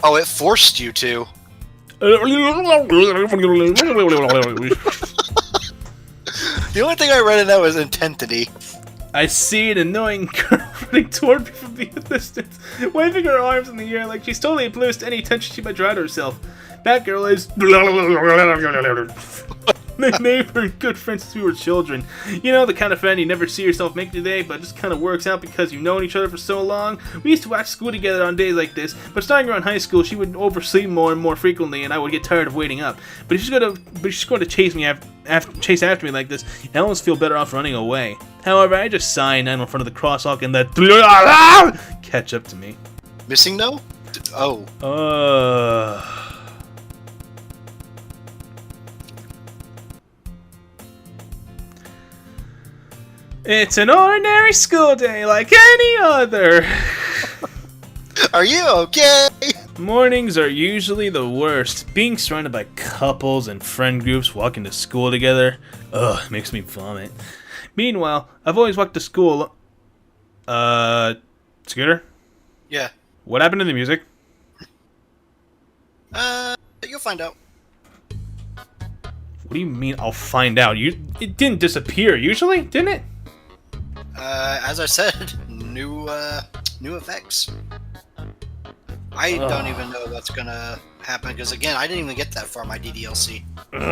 Oh, it forced you to. The only thing I read in that was intensity. I see an annoying girl running toward me from the distance, waving her arms in the air like she's totally oblivious to any attention she might draw to herself. That girl is my neighbor and good friends since we were children. You know, the kind of friend you never see yourself make today, but it just kind of works out because you've known each other for so long. We used to watch school together on days like this, but starting around high school, she would oversleep more and more frequently, and I would get tired of waiting up. But if she's going to chase after me like this, I almost feel better off running away. However, I just sigh and I'm in front of the crosswalk and let catch up to me. Missing no? Oh. It's an ordinary school day like any other. Are you okay? Mornings are usually the worst. Being surrounded by couples and friend groups walking to school together, makes me vomit. Meanwhile, I've always walked to school. Scooter? Yeah. What happened to the music? You'll find out. What do you mean I'll find out? It didn't disappear usually, didn't it? As I said, new effects. I don't even know what's gonna happen because again, I didn't even get that far in my DDLC. And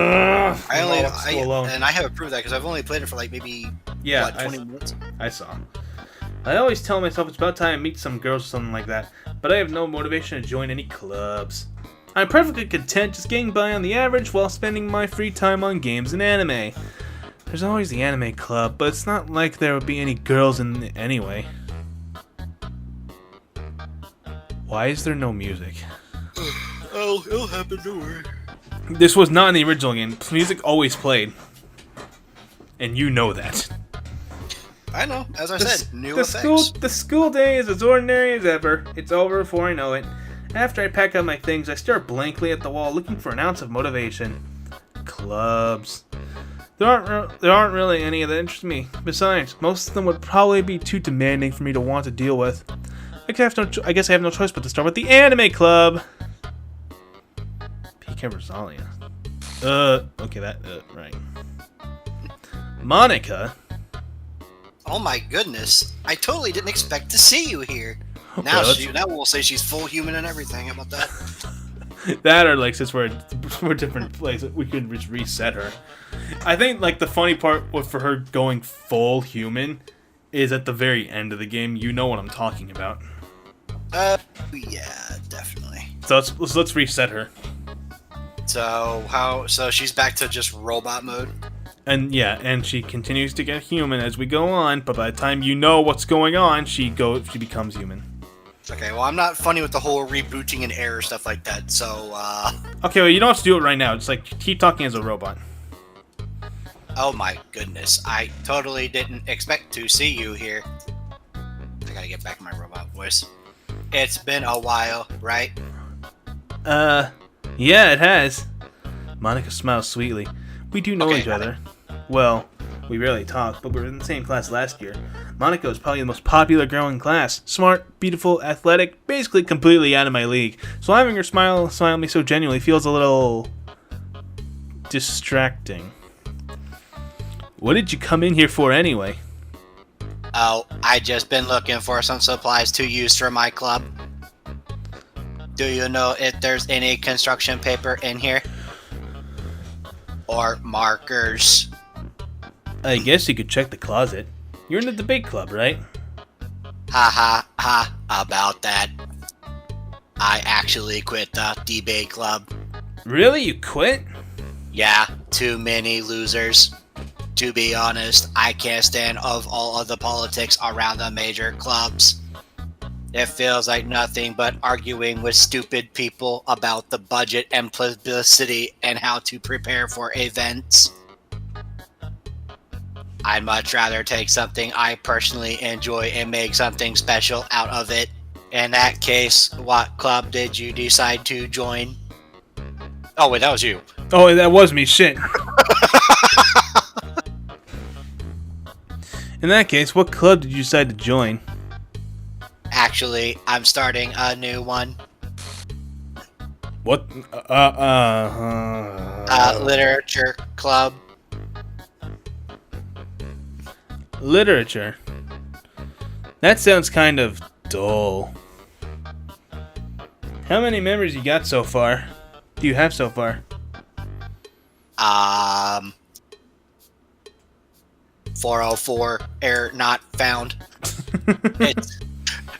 I haven't proved that because I've only played it for like maybe 20 minutes. I saw. I always tell myself it's about time I meet some girls or something like that, but I have no motivation to join any clubs. I'm perfectly content just getting by on the average while spending my free time on games and anime. There's always the anime club, but it's not like there would be any girls in it anyway. Why is there no music? Oh, it'll happen, don't worry. This was not in the original game. Music always played. And you know that. I know, as I said, new effects. The school day is as ordinary as ever. It's over before I know it. After I pack up my things, I stare blankly at the wall looking for an ounce of motivation. Clubs. There aren't really any that interest me. Besides, most of them would probably be too demanding for me to want to deal with. I guess I have no choice but to start with the anime club. Pika Rosalia. Okay, right. Monica. Oh my goodness! I totally didn't expect to see you here. Okay, now we'll say she's full human and everything. How about that? That or like since we're a different place, we could just reset her. I think like the funny part for her going full human is at the very end of the game. You know what I'm talking about. Yeah, definitely. So let's reset her. So she's back to just robot mode. And yeah, and she continues to get human as we go on, but by the time you know what's going on, she becomes human. Okay, well, I'm not funny with the whole rebooting and error stuff like that, so, Okay, well, you don't have to do it right now. Just, like, keep talking as a robot. Oh my goodness, I totally didn't expect to see you here. I gotta get back my robot voice. It's been a while, right? Yeah, it has. Monica smiles sweetly. We do know each other. Well, we rarely talk, but we were in the same class last year. Monica was probably the most popular girl in class. Smart, beautiful, athletic, basically completely out of my league. So having her smile at me so genuinely feels a little distracting. What did you come in here for anyway? Oh, I just been looking for some supplies to use for my club. Do you know if there's any construction paper in here? Or markers? I guess you could check the closet. You're in the debate club, right? Ha about that. I actually quit the debate club. Really? You quit? Yeah, too many losers. To be honest, I can't stand of all of the politics around the major clubs. It feels like nothing but arguing with stupid people about the budget and publicity and how to prepare for events. I'd much rather take something I personally enjoy and make something special out of it. In that case, what club did you decide to join? Oh wait, that was you. Oh, that was me, shit. In that case, what club did you decide to join? Actually, I'm starting a new one. What? Literature club. Literature. That sounds kind of dull. How many members you got so far? Do you have so far? 404 error not found.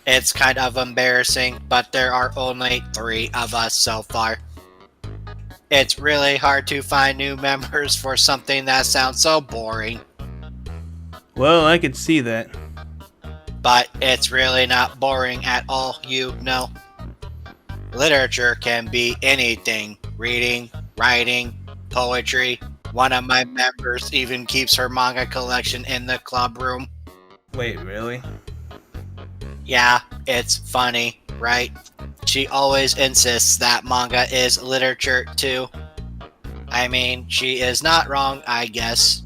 It's kind of embarrassing, but there are only 3 of us so far. It's really hard to find new members for something that sounds so boring. Well, I could see that. But it's really not boring at all, you know. Literature can be anything. Reading, writing, poetry. One of my members even keeps her manga collection in the club room. Wait, really? Yeah, it's funny, right? She always insists that manga is literature too. I mean, she is not wrong, I guess.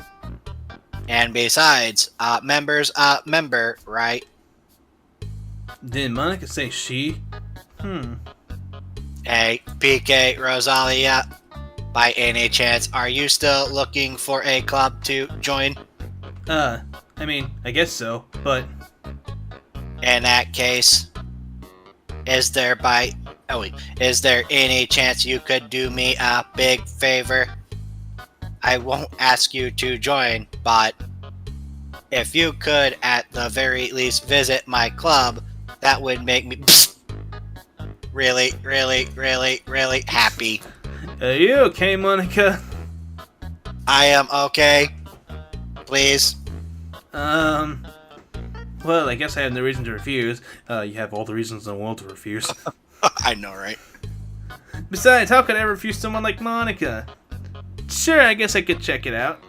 And besides, member's a member, right? Did Monica say she? Hey, PK Rosalia, by any chance, are you still looking for a club to join? I mean, I guess so, but... In that case, is there any chance you could do me a big favor? I won't ask you to join, but if you could at the very least visit my club, that would make me really, really, really, really happy. Are you okay, Monica? I am okay. Please. Well, I guess I have no reason to refuse. You have all the reasons in the world to refuse. I know, right? Besides, how could I refuse someone like Monica? Sure, I guess I could check it out.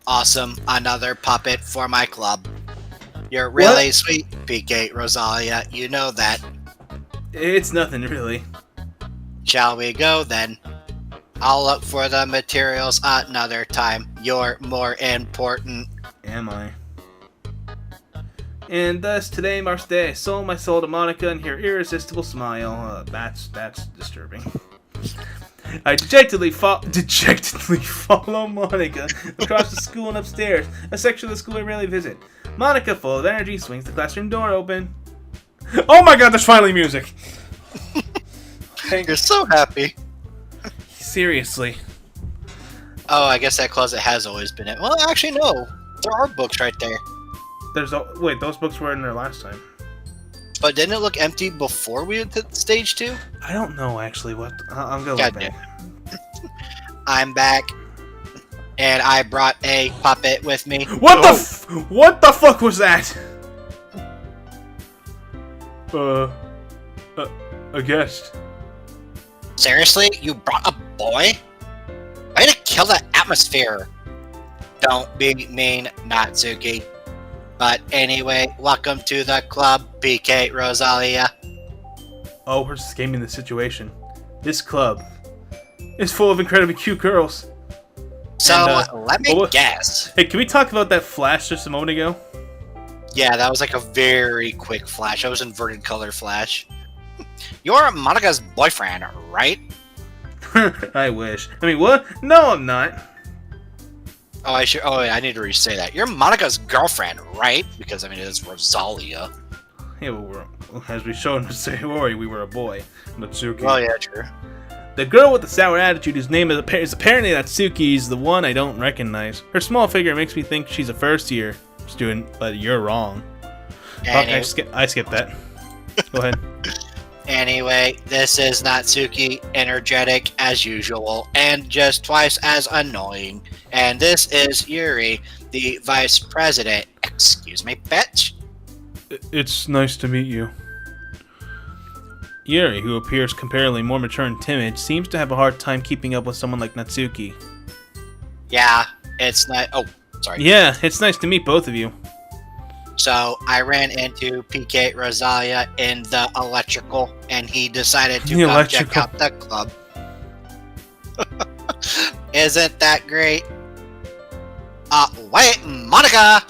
Awesome. Another puppet for my club. You're really sweet, PK Rosalia. You know that. It's nothing, really. Shall we go, then? I'll look for the materials another time. You're more important. Am I? And thus, today marks the day I sold my soul to Monica and her irresistible smile. That's disturbing. I dejectedly follow Monica across the school and upstairs, a section of the school I rarely visit. Monica, full of energy, swings the classroom door open. Oh my god, there's finally music! You're so happy. Seriously. Oh, I guess that closet has always been it. Well, actually, no. There are books right there. Wait, those books were in there last time. But didn't it look empty before we went to stage 2? I don't know, actually. What? I'm gonna look back. I'm back. And I brought a puppet with me. What the fuck was that? A guest. Seriously? You brought a boy? Way to kill the atmosphere. Don't be mean, Natsuki. But anyway, welcome to the club, PK Rosalia. Oh, we're just gaming the situation. This club is full of incredibly cute girls. So, let me guess. Hey, can we talk about that flash just a moment ago? Yeah, that was like a very quick flash. That was inverted color flash. You're Monica's boyfriend, right? I wish. I mean, what? No, I'm not. Oh, I need to re-say that. You're Monica's girlfriend, right? Because, I mean, it is Rosalia. Yeah, well, as we showed in the story, we were a boy. Natsuki. Oh, yeah, true. The girl with the sour attitude whose name is apparently Natsuki is the one I don't recognize. Her small figure makes me think she's a first-year student, but you're wrong. I skipped that. Go ahead. Anyway, this is Natsuki, energetic as usual, and just twice as annoying. And this is Yuri, the vice president. Excuse me, bitch. It's nice to meet you. Yuri, who appears comparatively more mature and timid, seems to have a hard time keeping up with someone like Natsuki. Yeah, it's not. Oh, sorry. Yeah, it's nice to meet both of you. So, I ran into PK Rosalia in the electrical, and he decided to come check out the club. Isn't that great? Wait, Monica!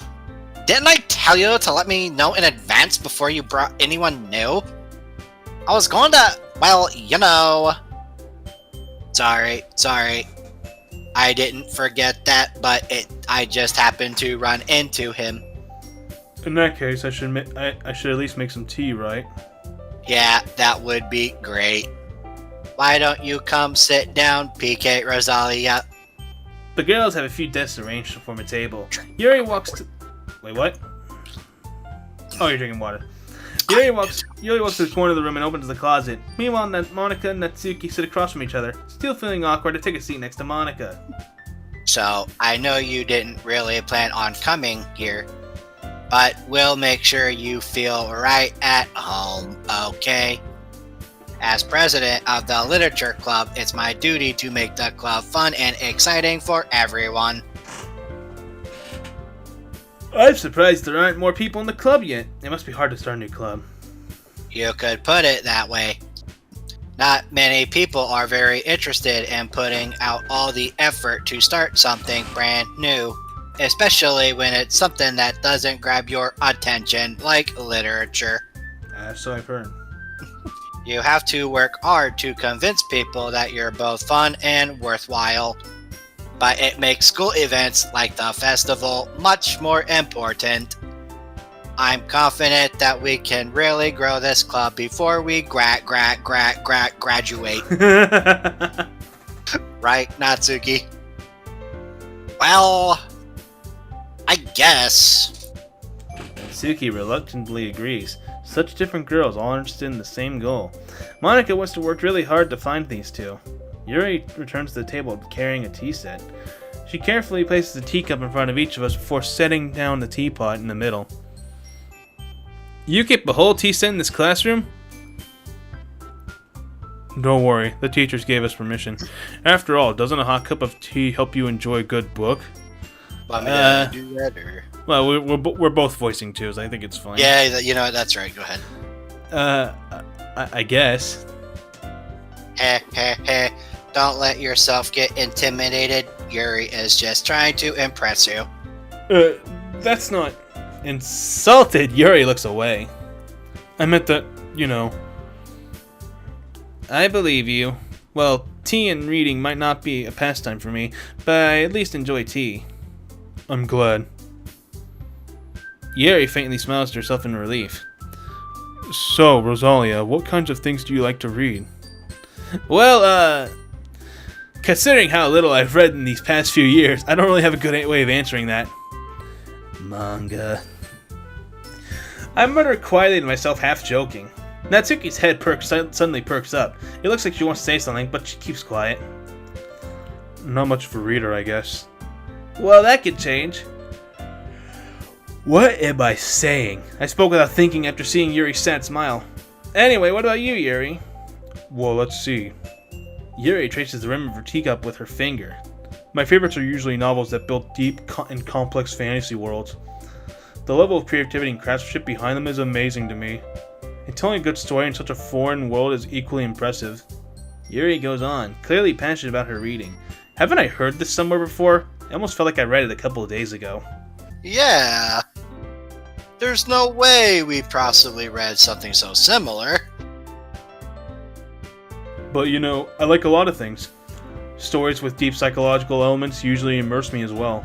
Didn't I tell you to let me know in advance before you brought anyone new? I was going to Well, sorry. I didn't forget that, but I just happened to run into him. In that case, I should at least make some tea, right? Yeah, that would be great. Why don't you come sit down, PK Rosalia? The girls have a few desks arranged to form a table. Yuri walks to... Wait, what? Oh, you're drinking water. Yuri walks to the corner of the room and opens the closet. Meanwhile, Monica and Natsuki sit across from each other, still feeling awkward to take a seat next to Monica. So, I know you didn't really plan on coming here, but we'll make sure you feel right at home, okay? As president of the Literature Club, it's my duty to make the club fun and exciting for everyone. I'm surprised there aren't more people in the club yet. It must be hard to start a new club. You could put it that way. Not many people are very interested in putting out all the effort to start something brand new, especially when it's something that doesn't grab your attention, like literature. So I've heard. You have to work hard to convince people that you're both fun and worthwhile. But it makes school events like the festival much more important. I'm confident that we can really grow this club before we graduate. Right, Natsuki? Well, I guess. Natsuki reluctantly agrees. Such different girls, all interested in the same goal. Monica wants to work really hard to find these two. Yuri returns to the table carrying a tea set. She carefully places a teacup in front of each of us before setting down the teapot in the middle. You keep the whole tea set in this classroom? Don't worry, the teachers gave us permission. After all, doesn't a hot cup of tea help you enjoy a good book? Want me to do that, or? Well, we're both voicing twos. I think it's fine. Yeah, you know what, that's right. Go ahead. I guess. Heh. Don't let yourself get intimidated. Yuri is just trying to impress you. That's not insulted. Yuri looks away. I meant that, I believe you. Well, tea and reading might not be a pastime for me, but I at least enjoy tea. I'm glad. Yuri faintly smiles to herself in relief. So, Rosalia, what kinds of things do you like to read? Well, considering how little I've read in these past few years, I don't really have a good way of answering that. Manga. I mutter quietly to myself, half joking. Natsuki's head suddenly perks up. It looks like she wants to say something, but she keeps quiet. Not much of a reader, I guess. Well, that could change. What am I saying? I spoke without thinking after seeing Yuri's sad smile. Anyway, what about you, Yuri? Well, let's see. Yuri traces the rim of her teacup with her finger. My favorites are usually novels that build deep and complex fantasy worlds. The level of creativity and craftsmanship behind them is amazing to me. And telling a good story in such a foreign world is equally impressive. Yuri goes on, clearly passionate about her reading. Haven't I heard this somewhere before? I almost felt like I read it a couple of days ago. Yeah. There's no way we possibly read something so similar. But I like a lot of things. Stories with deep psychological elements usually immerse me as well.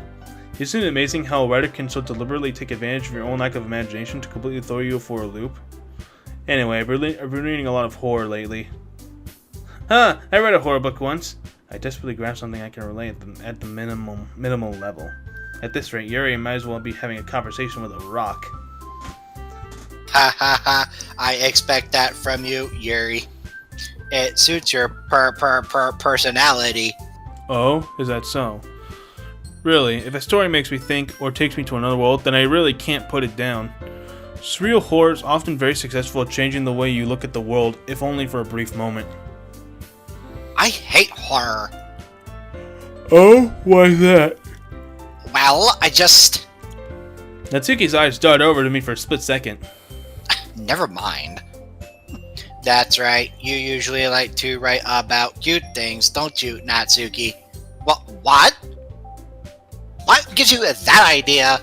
Isn't it amazing how a writer can so deliberately take advantage of your own lack of imagination to completely throw you for a loop? Anyway, I've been reading a lot of horror lately. I read a horror book once. I desperately grasped something I can relate at the minimal level. At this rate, Yuri might as well be having a conversation with a rock. Ha ha ha, I expect that from you, Yuri. It suits your personality. Oh, is that so? Really, if a story makes me think or takes me to another world, then I really can't put it down. Surreal horror is often very successful at changing the way you look at the world, if only for a brief moment. I hate horror. Oh, why that? Well, I just... Natsuki's eyes dart over to me for a split second. Never mind. That's right, you usually like to write about cute things, don't you, Natsuki? What? What gives you that idea?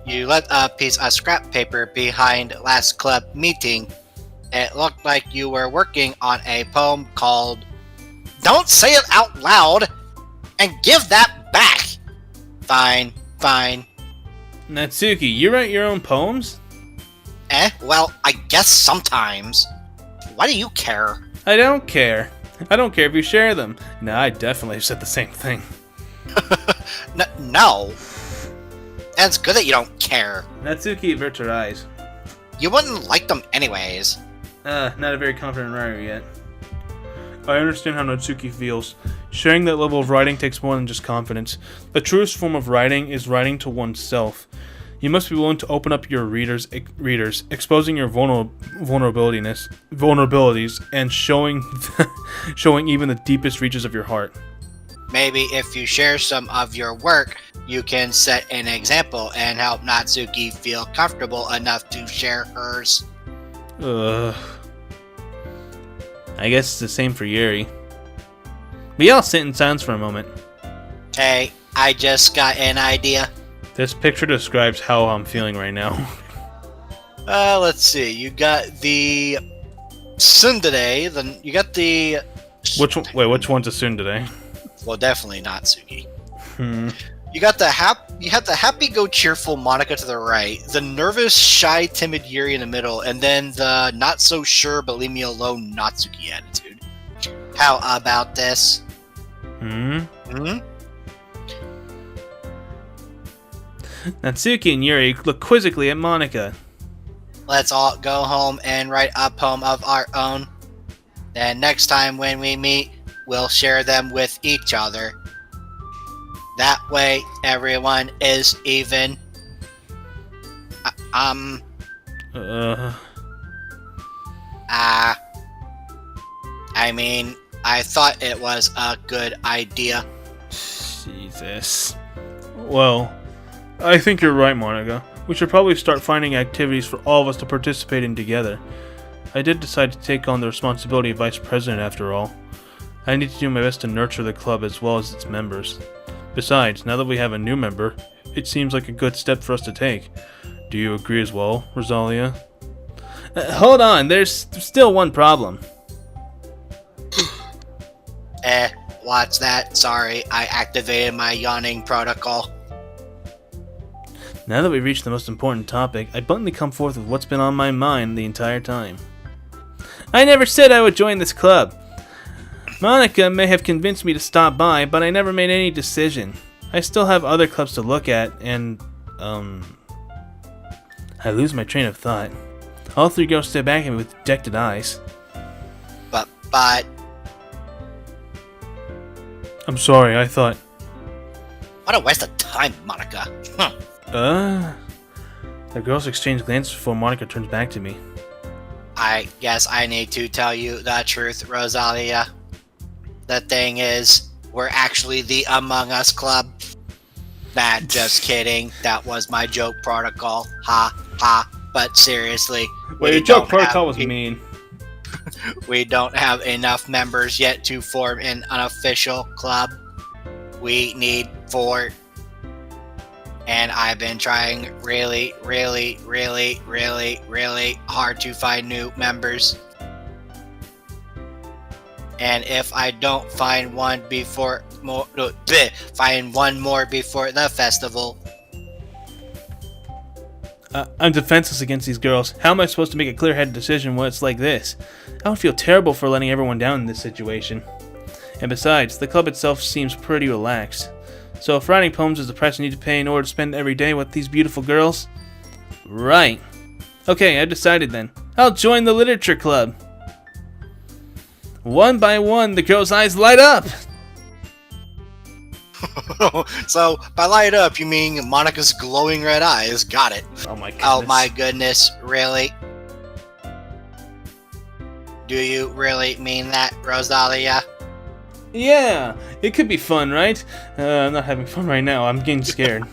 You left a piece of scrap paper behind last club meeting. It looked like you were working on a poem called Don't Say It Out Loud and Give That Back. Fine, fine. Natsuki, you write your own poems? Well, I guess sometimes. Why do you care? I don't care. I don't care if you share them. No, I definitely said the same thing. No. And it's good that you don't care. Natsuki averts her eyes. You wouldn't like them anyways. Not a very confident writer yet. I understand how Natsuki feels. Sharing that level of writing takes more than just confidence. The truest form of writing is writing to oneself. You must be willing to open up your readers, exposing your vulnerabilities, and showing showing even the deepest reaches of your heart. Maybe if you share some of your work, you can set an example and help Natsuki feel comfortable enough to share hers. I guess it's the same for Yuri. We all sit in silence for a moment. Hey, I just got an idea. This picture describes how I'm feeling right now. Let's see. You got the tsundere, then you got the... Which one's a tsundere? Well, definitely not Sugi. You got the happy go cheerful Monica to the right, the nervous, shy, timid Yuri in the middle, and then the not so sure but leave me alone Natsuki attitude. How about this? Natsuki and Yuri look quizzically at Monica. Let's all go home and write a poem of our own. Then next time when we meet, we'll share them with each other. That way, everyone is even. I mean, I thought it was a good idea. Jesus. Well, I think you're right, Monica. We should probably start finding activities for all of us to participate in together. I did decide to take on the responsibility of vice president after all. I need to do my best to nurture the club as well as its members. Besides, now that we have a new member, it seems like a good step for us to take. Do you agree as well, Rosalia? Hold on, there's still one problem. What's that? Sorry, I activated my yawning protocol. Now that we've reached the most important topic, I bluntly come forth with what's been on my mind the entire time. I never said I would join this club. Monica may have convinced me to stop by, but I never made any decision. I still have other clubs to look at, and, I lose my train of thought. All three girls stare back at me with dejected eyes. But... I'm sorry, I thought... What a waste of time, Monica. The girls exchange glances before Monica turns back to me. I guess I need to tell you the truth, Rosalia. The thing is, we're actually the Among Us Club. Nah, just kidding. That was my joke protocol. Ha, ha. But seriously. Wait, your joke protocol was mean. We don't have enough members yet to form an unofficial club. We need 4. And I've been trying really, really, really, really, really hard to find new members. And if I don't find one find one more before the festival. I'm defenseless against these girls. How am I supposed to make a clear-headed decision when it's like this? I would feel terrible for letting everyone down in this situation. And besides, the club itself seems pretty relaxed. So if writing poems is the price I need to pay in order to spend every day with these beautiful girls? Right. Okay, I've decided then. I'll join the literature club. One by one, the girls' eyes light up! So, by light up, you mean Monica's glowing red eyes. Got it. Oh my goodness. Oh my goodness, really? Do you really mean that, Rosalia? Yeah, it could be fun, right? I'm not having fun right now. I'm getting scared.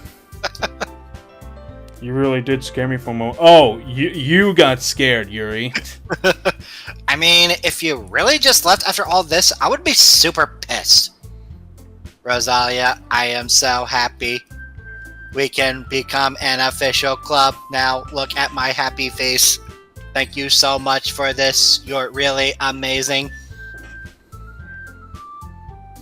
You really did scare me for a moment. Oh, you got scared, Yuri. I mean, if you really just left after all this, I would be super pissed. Rosalia, I am so happy. We can become an official club now. Look at my happy face. Thank you so much for this. You're really amazing.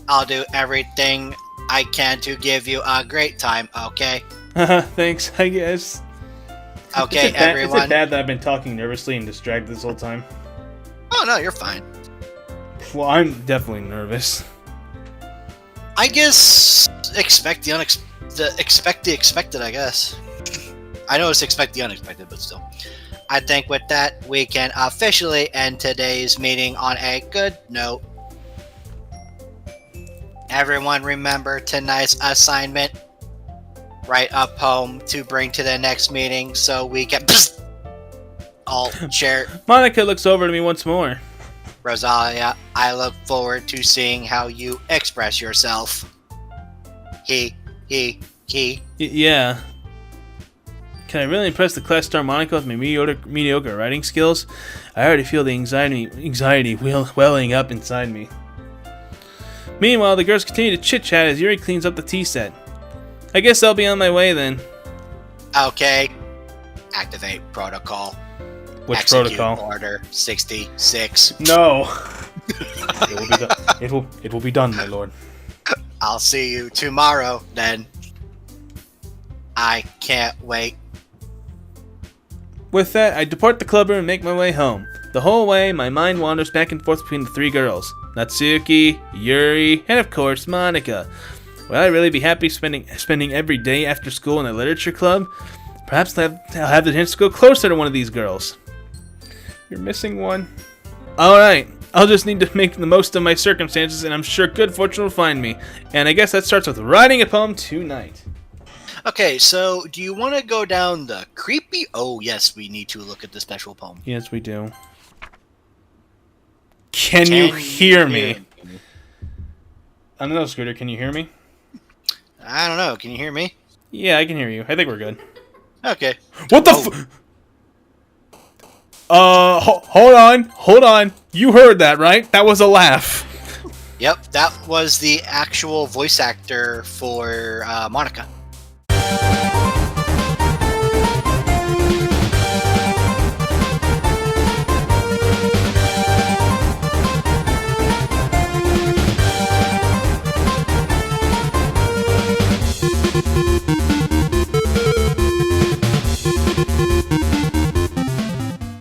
I'll do everything I can to give you a great time, okay? Thanks, I guess. Okay, Is it everyone. bad that I've been talking nervously and distracted this whole time? Oh, no, you're fine. Well, I'm definitely nervous. I guess expect the expected, I guess. I know it's expect the unexpected, but still. I think with that, we can officially end today's meeting on a good note. Everyone remember tonight's assignment. Write a poem to bring to the next meeting so we can all share. Monica looks over to me once more. Rosalia, I look forward to seeing how you express yourself. He. Yeah. Can I really impress the class star Monica with my mediocre writing skills? I already feel the anxiety welling up inside me. Meanwhile, the girls continue to chit-chat as Yuri cleans up the tea set. I guess I'll be on my way then. Okay. Activate protocol. Which Execute protocol? Order 66. No. It will be done. It will be done, my lord. I'll see you tomorrow, then. I can't wait. With that, I depart the club room and make my way home. The whole way, my mind wanders back and forth between the three girls. Natsuki, Yuri, and of course, Monica. Will I really be happy spending every day after school in a literature club? Perhaps I'll have the chance to go closer to one of these girls. You're missing one. Alright, I'll just need to make the most of my circumstances, and I'm sure good fortune will find me. And I guess that starts with writing a poem tonight. Okay, so do you want to go down the creepy? Oh, yes, we need to look at the special poem. Yes, we do. Can you hear me? I don't know, Scooter, can you hear me? I don't know. Can you hear me? Yeah, I can hear you. I think we're good. Okay. What the hold on. You heard that, right? That was a laugh. Yep, that was the actual voice actor for Monica.